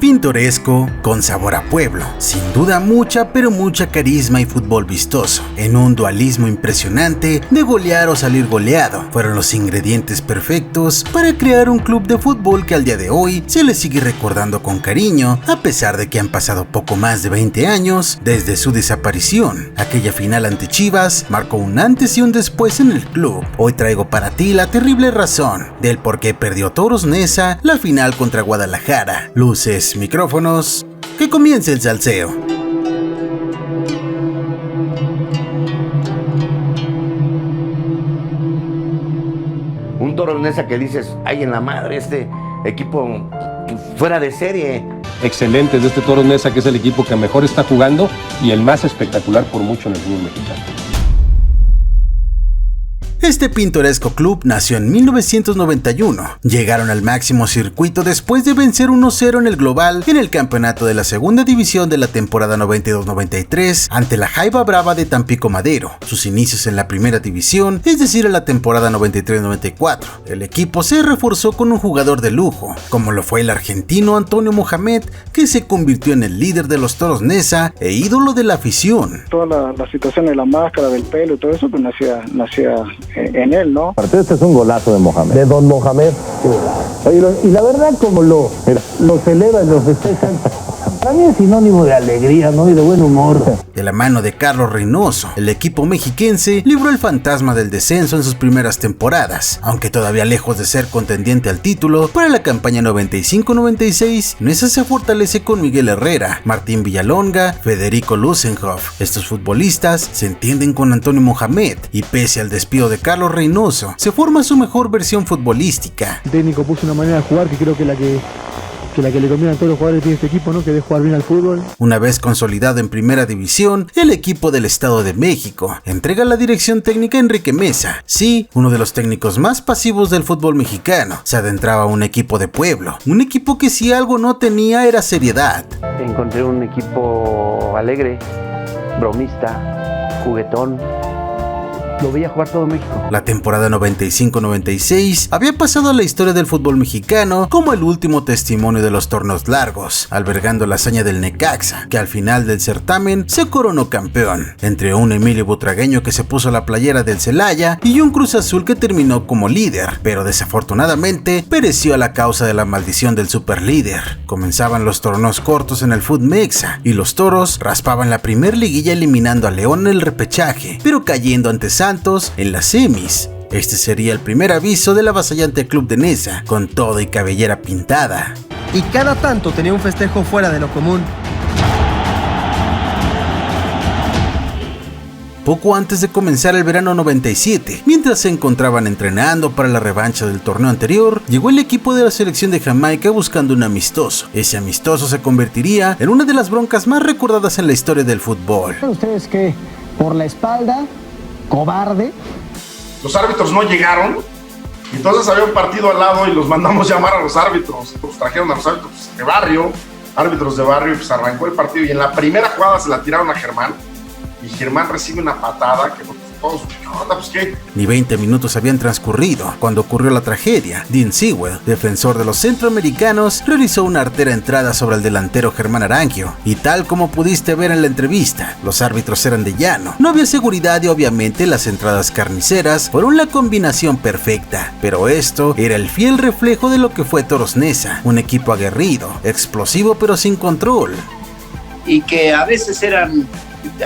Pintoresco, con sabor a pueblo, sin duda mucha pero mucha carisma y fútbol vistoso. En un dualismo impresionante de golear o salir goleado, fueron los ingredientes perfectos para crear un club de fútbol que al día de hoy se le sigue recordando con cariño, a pesar de que han pasado poco más de 20 años desde su desaparición. Aquella final ante Chivas marcó un antes y un después en el club. Hoy traigo para ti la terrible razón del por qué perdió Toros Neza la final contra Guadalajara. Luces, micrófonos, que comience el salseo. Un Toros Neza que dices, ay en la madre, este equipo fuera de serie. Excelentes de este Toros Neza, que es el equipo que mejor está jugando y el más espectacular por mucho en el fútbol mexicano. Este pintoresco club nació en 1991. Llegaron al máximo circuito después de vencer 1-0 en el global en el campeonato de la segunda división de la temporada 92-93 ante la Jaiba Brava de Tampico Madero. Sus inicios en la primera división, es decir, en la temporada 93-94. El equipo se reforzó con un jugador de lujo, como lo fue el argentino Antonio Mohamed, que se convirtió en el líder de los Toros Neza e ídolo de la afición. Toda la situación de la máscara, del pelo y todo eso, pues nacía en él, ¿no? Aparte, este es un golazo de Mohamed. De Don Mohamed. Oye, y la verdad, como lo celebran, lo festejan, para mí es sinónimo de alegría, ¿no? Y de buen humor. De la mano de Carlos Reynoso, el equipo mexiquense libró el fantasma del descenso en sus primeras temporadas, aunque todavía lejos de ser contendiente al título. Para la campaña 95-96, Neza se fortalece con Miguel Herrera, Martín Villalonga, Federico Lusenhoff. Estos futbolistas se entienden con Antonio Mohamed y pese al despido de Carlos Reynoso, se forma su mejor versión futbolística. El técnico puso una manera de jugar que creo que la que le conviene a todos los jugadores de este equipo, ¿no? Que de jugar bien al fútbol. Una vez consolidado en primera división, el equipo del Estado de México entrega la dirección técnica a Enrique Meza. Sí, uno de los técnicos más pasivos del fútbol mexicano. Se adentraba a un equipo de pueblo, un equipo que si algo no tenía era seriedad. Encontré un equipo alegre, bromista, juguetón. Lo veía jugar todo México. La temporada 95-96 había pasado a la historia del fútbol mexicano como el último testimonio de los torneos largos, albergando la hazaña del Necaxa, que al final del certamen se coronó campeón, entre un Emilio Butragueño que se puso la playera del Celaya y un Cruz Azul que terminó como líder, pero desafortunadamente pereció a la causa de la maldición del superlíder. Comenzaban los torneos cortos en el Fut Mexa y los Toros raspaban la primer liguilla eliminando a León en el repechaje, pero cayendo ante Santos en las semis. Este sería el primer aviso del avasallante club de Neza, con todo y cabellera pintada. Y cada tanto tenía un festejo fuera de lo común. Poco antes de comenzar el verano 97, mientras se encontraban entrenando para la revancha del torneo anterior, llegó el equipo de la selección de Jamaica buscando un amistoso. Ese amistoso se convertiría en una de las broncas más recordadas en la historia del fútbol. ¿Ustedes qué? ¿Por la espalda? ¿Cobarde? Los árbitros no llegaron, entonces había un partido al lado y los mandamos llamar a los árbitros. Pues trajeron a los árbitros de barrio, árbitros de barrio, y pues arrancó el partido. Y en la primera jugada se la tiraron a Germán, y Germán recibe una patada que todos, ¿qué onda? Pues qué. Ni 20 minutos habían transcurrido cuando ocurrió la tragedia. Dean Sewell, defensor de los centroamericanos, realizó una artera entrada sobre el delantero Germán Arangio, y tal como pudiste ver en la entrevista, los árbitros eran de llano. No había seguridad y obviamente las entradas carniceras fueron la combinación perfecta, pero esto era el fiel reflejo de lo que fue Toros Neza, un equipo aguerrido, explosivo pero sin control. Y que a veces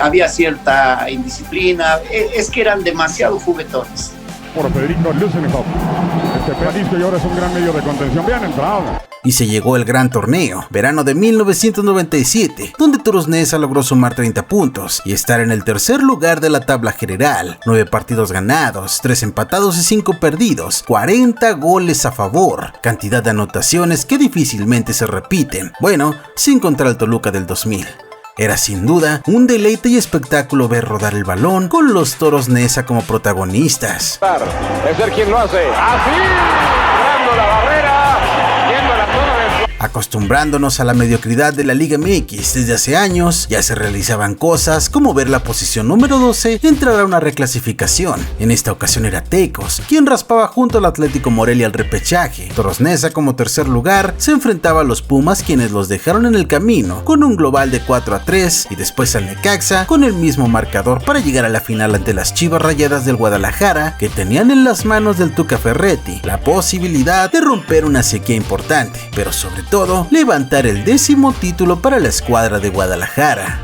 había cierta indisciplina, es que eran demasiado juguetones. Por Federico Lusenhoff, este pedalista y ahora es un gran medio de contención, bien entrado. Y se llegó el gran torneo, verano de 1997, donde Toros Neza logró sumar 30 puntos y estar en el tercer lugar de la tabla general. 9 partidos ganados, 3 empatados y 5 perdidos, 40 goles a favor, cantidad de anotaciones que difícilmente se repiten, bueno, sin contar al Toluca del 2000. Era sin duda un deleite y espectáculo ver rodar el balón con los Toros Neza como protagonistas. Es ser quien lo hace. Así, la barrera, yendo a la zona de... Acostumbrándonos a la mediocridad de la Liga MX desde hace años, ya se realizaban cosas como ver la posición número 12 entrar a una reclasificación. En esta ocasión era Tecos, quien raspaba junto al Atlético Morelia al repechaje. Toros Neza, como tercer lugar, se enfrentaba a los Pumas, quienes los dejaron en el camino con un global de 4-3, y después al Necaxa con el mismo marcador para llegar a la final ante las Chivas Rayadas del Guadalajara, que tenían en las manos del Tuca Ferretti la posibilidad de romper una sequía importante, pero sobre todo levantar el 10º título para la escuadra de Guadalajara.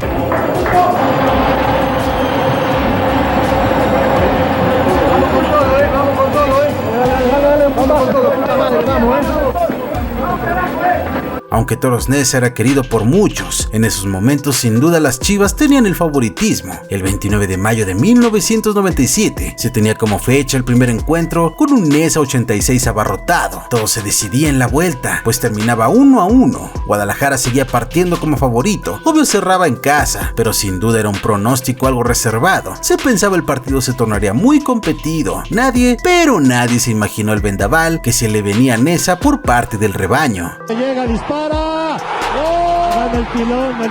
Aunque Toros Neza era querido por muchos, en esos momentos sin duda las Chivas tenían el favoritismo. El 29 de mayo de 1997 se tenía como fecha el primer encuentro con un Neza 86 abarrotado. Todo se decidía en la vuelta, pues terminaba 1-1. Guadalajara seguía partiendo como favorito, obvio cerraba en casa, pero sin duda era un pronóstico algo reservado. Se pensaba el partido se tornaría muy competido. Nadie se imaginó el vendaval que se le venía a Neza por parte del rebaño. Llega, dispara. ¡Oh! Gana el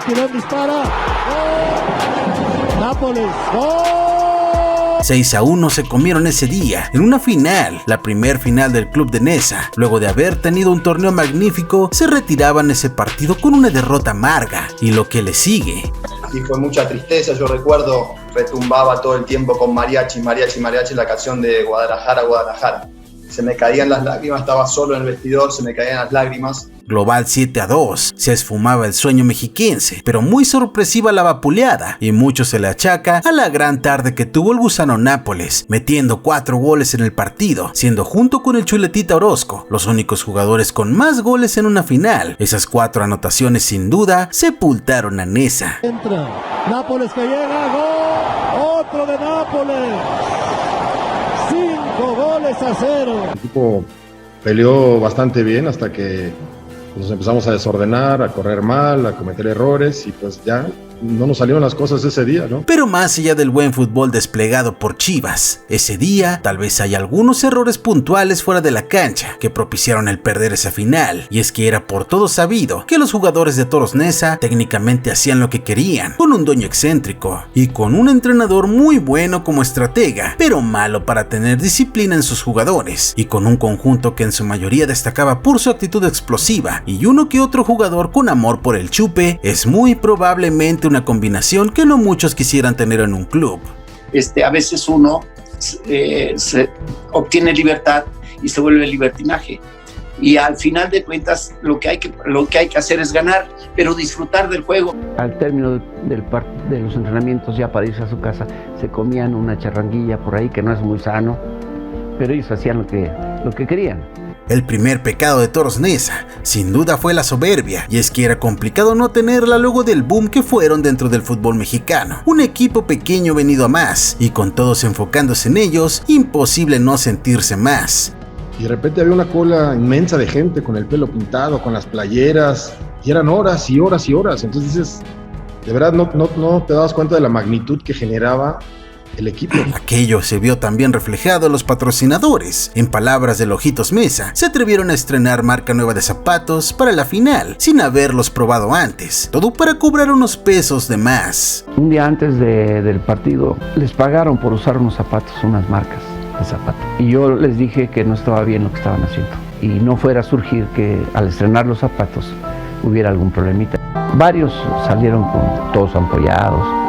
pilón dispara. ¡Oh! Nápoles. ¡Oh! 6-1 se comieron ese día, en una final, la primer final del club de Neza. Luego de haber tenido un torneo magnífico, se retiraban ese partido con una derrota amarga, y lo que le sigue. Y fue mucha tristeza, yo recuerdo, retumbaba todo el tiempo con mariachi, mariachi, mariachi, la canción de Guadalajara, Guadalajara. Se me caían las lágrimas, estaba solo en el vestidor, se me caían las lágrimas. Global 7-2, se esfumaba el sueño mexiquense, pero muy sorpresiva la vapuleada, y mucho se le achaca a la gran tarde que tuvo el Gusano Nápoles, metiendo 4 goles en el partido, siendo junto con el Chuletita Orozco los únicos jugadores con más goles en una final. Esas 4 anotaciones sin duda sepultaron a Neza. Entra, Nápoles que llega, gol, otro de Nápoles. 5-0. El equipo peleó bastante bien hasta que nos empezamos a desordenar, a correr mal, a cometer errores y pues ya no nos salieron las cosas ese día, ¿no? Pero más allá del buen fútbol desplegado por Chivas, ese día tal vez hay algunos errores puntuales fuera de la cancha que propiciaron el perder esa final, y es que era por todo sabido que los jugadores de Toros Neza técnicamente hacían lo que querían, con un dueño excéntrico y con un entrenador muy bueno como estratega, pero malo para tener disciplina en sus jugadores, y con un conjunto que en su mayoría destacaba por su actitud explosiva y uno que otro jugador con amor por el chupe. Es muy probablemente una combinación que no muchos quisieran tener en un club. A veces uno se obtiene libertad y se vuelve libertinaje, y al final de cuentas lo que hay que hacer es ganar, pero disfrutar del juego. Al término de los entrenamientos, ya para irse a su casa, se comían una charranguilla por ahí que no es muy sano, pero ellos hacían lo que querían. El primer pecado de Toros Neza, sin duda, fue la soberbia, y es que era complicado no tenerla luego del boom que fueron dentro del fútbol mexicano. Un equipo pequeño venido a más, y con todos enfocándose en ellos, imposible no sentirse más. Y de repente había una cola inmensa de gente con el pelo pintado, con las playeras, y eran horas y horas y horas. Entonces dices, de verdad no te dabas cuenta de la magnitud que generaba el equipo. Aquello se vio también reflejado en los patrocinadores. En palabras del Ojitos Meza, se atrevieron a estrenar marca nueva de zapatos para la final, sin haberlos probado antes, todo para cobrar unos pesos de más. Un día antes del partido, les pagaron por usar unos zapatos, unas marcas de zapatos. Y yo les dije que no estaba bien lo que estaban haciendo, y no fuera a surgir que al estrenar los zapatos hubiera algún problemita. Varios salieron con todos ampollados.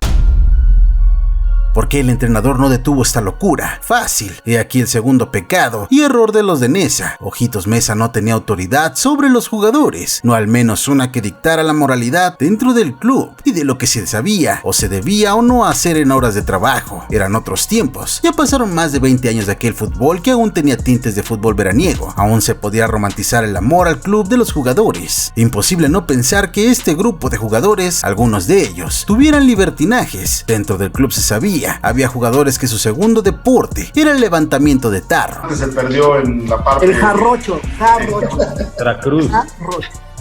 ¿Por qué el entrenador no detuvo esta locura? Fácil. He aquí el segundo pecado y error de los de Neza. Ojitos Meza no tenía autoridad sobre los jugadores, no al menos una que dictara la moralidad dentro del club y de lo que se sabía o se debía o no hacer en horas de trabajo. Eran otros tiempos. Ya pasaron más de 20 años de aquel fútbol que aún tenía tintes de fútbol veraniego. Aún se podía romantizar el amor al club de los jugadores. Imposible no pensar que este grupo de jugadores, algunos de ellos, tuvieran libertinajes. Dentro del club se sabía. Había jugadores que su segundo deporte era el levantamiento de tarro. Se perdió en la parte... El jarocho. Veracruz.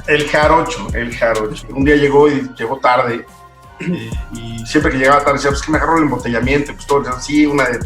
El jarocho. Un día llegó tarde, y siempre que llegaba tarde decía, pues que me agarró el embotellamiento, pues todo, sí, una de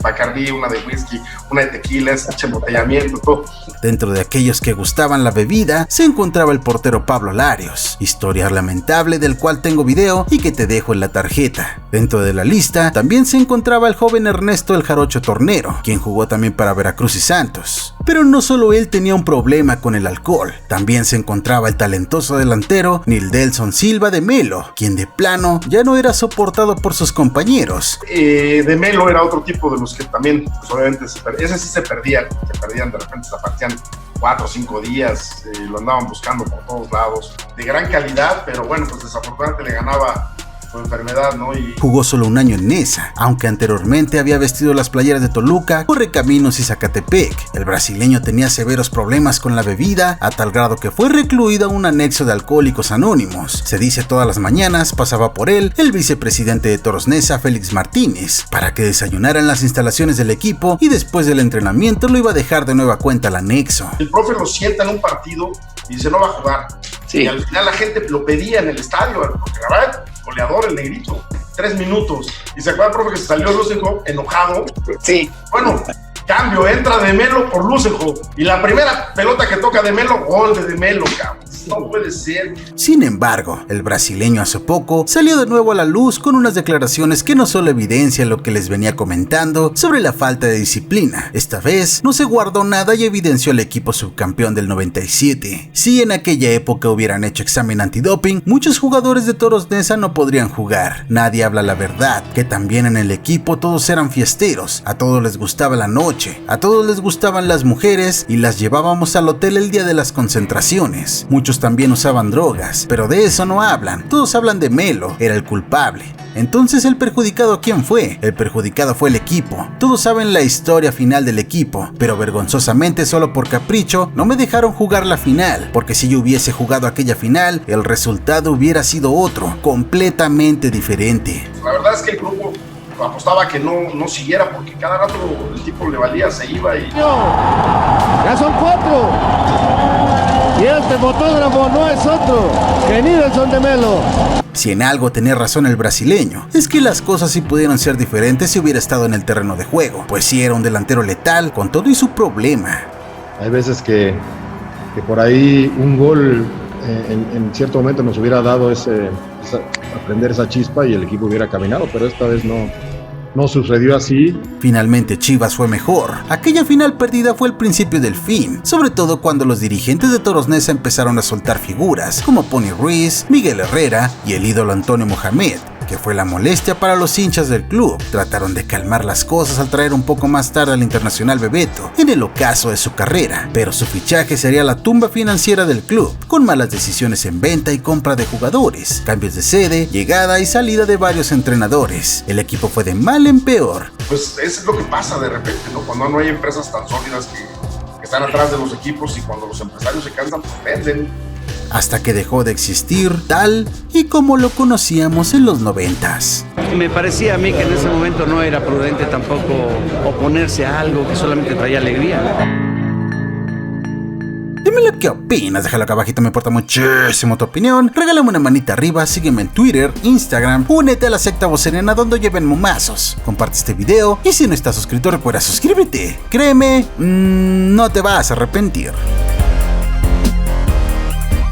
Bacardí, una de whisky, una de tequila, ese embotellamiento, todo. Dentro de aquellos que gustaban la bebida, se encontraba el portero Pablo Larios, historia lamentable del cual tengo video y que te dejo en la tarjeta. Dentro de la lista también se encontraba el joven Ernesto El Jarocho Tornero, quien jugó también para Veracruz y Santos. Pero no solo él tenía un problema con el alcohol, también se encontraba el talentoso delantero Nildelson Silva de Melo, quien de plano ya no era soportado por sus compañeros. De Melo era otro tipo de los que también, pues obviamente, ese sí se perdían, de repente se partían 4 o 5 días, lo andaban buscando por todos lados, de gran calidad, pero bueno, pues desafortunadamente le ganaba su enfermedad, ¿no? Y jugó solo un año en Nesa, aunque anteriormente había vestido las playeras de Toluca, Correcaminos y Zacatepec. El brasileño tenía severos problemas con la bebida, a tal grado que fue recluido a un anexo de Alcohólicos Anónimos. Se dice todas las mañanas pasaba por él el vicepresidente de Toros Nesa, Félix Martínez, para que desayunara en las instalaciones del equipo y después del entrenamiento lo iba a dejar de nueva cuenta al anexo. El profe lo sienta en un partido y dice no va a jugar. Sí. Y al final la gente lo pedía en el estadio, porque la verdad, goleador el negrito, 3 minutos. Y se acuerda el profe que se salió Lusenhoff enojado. Sí. Bueno, cambio, entra de Melo por Lusenhoff. Y la primera pelota que toca de Melo, gol de Melo, cabrón. No puede ser. Sin embargo, el brasileño hace poco salió de nuevo a la luz con unas declaraciones que no solo evidencian lo que les venía comentando sobre la falta de disciplina. Esta vez no se guardó nada y evidenció al equipo subcampeón del 97. Si en aquella época hubieran hecho examen antidoping, muchos jugadores de Toros Nesa no podrían jugar. Nadie habla la verdad, que también en el equipo todos eran fiesteros, a todos les gustaba la noche, a todos les gustaban las mujeres y las llevábamos al hotel el día de las concentraciones. Muchos también usaban drogas, pero de eso no hablan. Todos hablan de Melo, era el culpable. Entonces, ¿el perjudicado quién fue? El perjudicado fue el equipo. Todos saben la historia final del equipo, pero vergonzosamente solo por capricho no me dejaron jugar la final, porque si yo hubiese jugado aquella final, el resultado hubiera sido otro, completamente diferente. La verdad es que el grupo apostaba que no siguiera, porque cada rato el tipo le valía, se iba y... ¡Ya son 4! Y este fotógrafo no es otro que Nildelson de Melo. Si en algo tenía razón el brasileño, es que las cosas sí pudieron ser diferentes si hubiera estado en el terreno de juego, pues sí era un delantero letal con todo y su problema. Hay veces que por ahí un gol en cierto momento nos hubiera dado aprender esa chispa y el equipo hubiera caminado, pero esta vez no sucedió así. Finalmente Chivas fue mejor. Aquella final perdida fue el principio del fin, sobre todo cuando los dirigentes de Toros Nesa empezaron a soltar figuras como Pony Ruiz, Miguel Herrera y el ídolo Antonio Mohamed, que fue la molestia para los hinchas del club. Trataron de calmar las cosas al traer un poco más tarde al internacional Bebeto, en el ocaso de su carrera, pero su fichaje sería la tumba financiera del club, con malas decisiones en venta y compra de jugadores, cambios de sede, llegada y salida de varios entrenadores. El equipo fue de mal en peor. Pues eso es lo que pasa de repente, ¿no? Cuando no hay empresas tan sólidas que están atrás de los equipos, y cuando los empresarios se cansan, pues venden. Hasta que dejó de existir tal y como lo conocíamos en los 90s. Me parecía a mí que en ese momento no era prudente tampoco oponerse a algo que solamente traía alegría. Dímelo qué opinas, déjalo acá abajito, me importa muchísimo tu opinión. Regálame una manita arriba, sígueme en Twitter, Instagram, únete a la secta vocerena donde lleven momazos. Comparte este video y si no estás suscrito recuerda suscríbete. Créeme, no te vas a arrepentir.